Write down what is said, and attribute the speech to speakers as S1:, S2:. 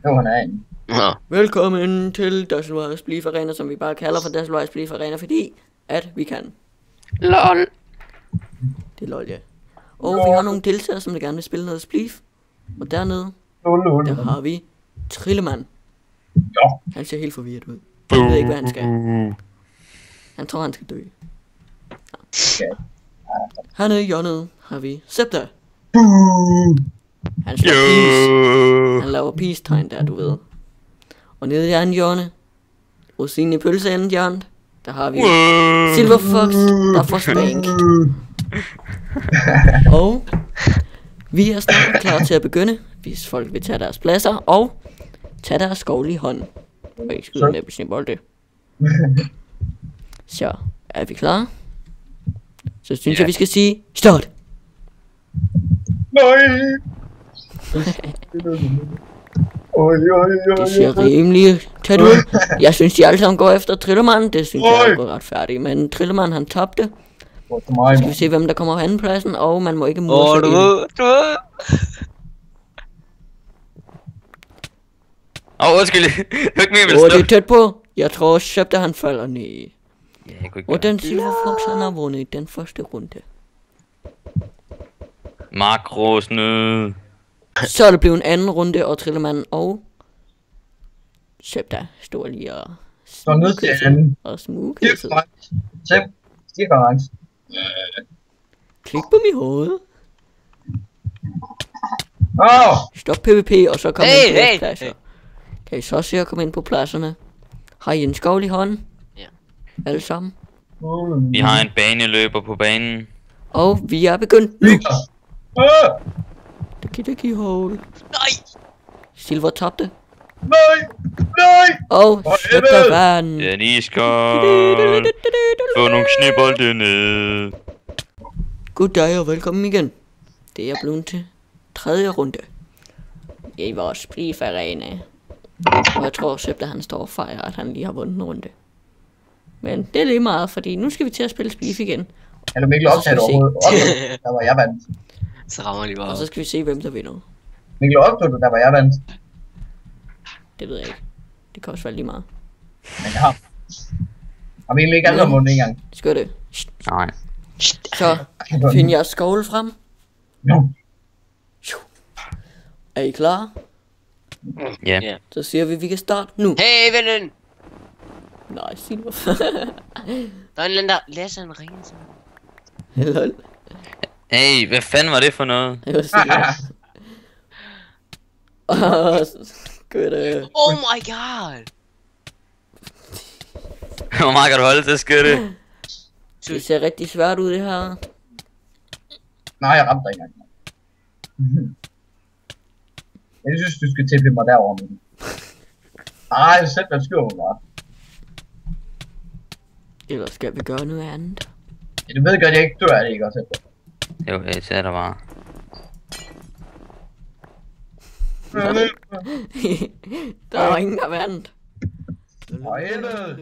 S1: Jo, han er en.
S2: Nå.
S3: Velkommen til Dazzlewise Belief Arena, som vi bare kalder for Dazzlewise Belief Arena, fordi at vi kan.
S2: LOL.
S3: Det er lol, ja. Og vi har nogle deltagere, som der gerne vil spille noget Spleef. Og dernede, der har vi Trillemand.
S1: Ja.
S3: Han ser helt forvirret ud. Han ved ikke, hvad han skal. Han tror, han skal dø.
S1: Okay.
S3: Hernede i hjørnet har vi Septa. Han slår peace. Han laver peace-tegn der, du ved. Og nede i andet hjørne, rosinen i pølseenden hjørnet, der har vi Silver Fox, der får spank. Og vi er snart klar til at begynde, hvis folk vil tage deres pladser og tage deres skovl i hånden. Og ikke skyde med sin bolde. Så, er vi klar? Så synes jeg, vi skal sige start.
S1: Nej.
S3: Det ser rimelig tæt ud. Jeg synes, de alle sammen går efter Trillemand. Det synes jeg er gået retfærdigt. Men Trillemand, han tabte. Skal vi se, hvem der kommer på andenpladsen. Og man må ikke mure sig ind.
S2: Du ved. Undskyld. Ikke mere
S3: Det er tæt på. Jeg tror, Septa han falder ned.
S2: Ja, jeg kunne ikke
S3: Og den Silver Fox, han har vundet den første runde.
S2: Makrosnød.
S3: Så er det blevet en anden runde, og Trillemand og Septa står lige og
S1: Så nødt til anden.
S3: og smugkæsset.
S1: Stikkonkurrence.
S3: Klik på mit hoved.
S1: Åh!
S3: Stop PvP, og så kom ind på
S2: Hey.
S3: pladser. Kan I så se at komme ind på pladserne? Har I en skovl i hånden?
S2: Ja.
S3: Alle sammen.
S2: Vi har en baneløber på banen.
S3: Og vi er begyndt nu.
S1: Åh!
S3: Daki hole.
S2: Nej.
S3: Silver tabte.
S1: Nej! Nej!
S3: Og Septa vandt.
S2: Den iskold. Få nogle snebolde ned.
S3: Goddag og velkommen igen. Det er blevet til tredje runde i vores Belief Arena. Og jeg tror Septa han står og fejrer, at han lige har vundet en runde. Men det er lige meget, fordi nu skal vi til at spille Belief igen.
S1: Er du Mikkel optaget overhovedet? Optaget, der var jeg vandt.
S2: Så rammer de bare.
S3: Og så skal vi se, hvem der vinder.
S1: Mikkel optaget, der var jeg vandt.
S3: Det ved jeg ikke. Det kan også være lige meget.
S1: Men jeg har. Har vi egentlig ikke alle vundet en gang?
S3: Skal det?
S2: Nej.
S3: Så find jeres skovle frem.
S1: Jo.
S3: Er I klar?
S2: Ja.
S3: Så siger vi, at vi kan starte nu.
S2: Hey, vennen.
S3: Nej, Silver.
S2: Der er en eller anden, der læser en ring.
S3: Lol.
S2: Hey, hvad fanden var det for noget?
S3: Det var Silver. Godt.
S2: Oh my god. Hvor meget kan du holde til at skytte?
S3: Det ser rigtig svært ud, det her.
S1: Nej, jeg ramte dig ikke engang. Jeg synes, du skal tippe mig derovre, Mikkel. Ej, sæt dig skyder mig bare.
S3: Eller skal vi gøre noget andet?
S1: Ja, du ved godt, jeg ikke dør af det, ikke også?
S2: Jo, jeg sætter bare.
S3: Der var ingen, der vandt.
S1: For helvede.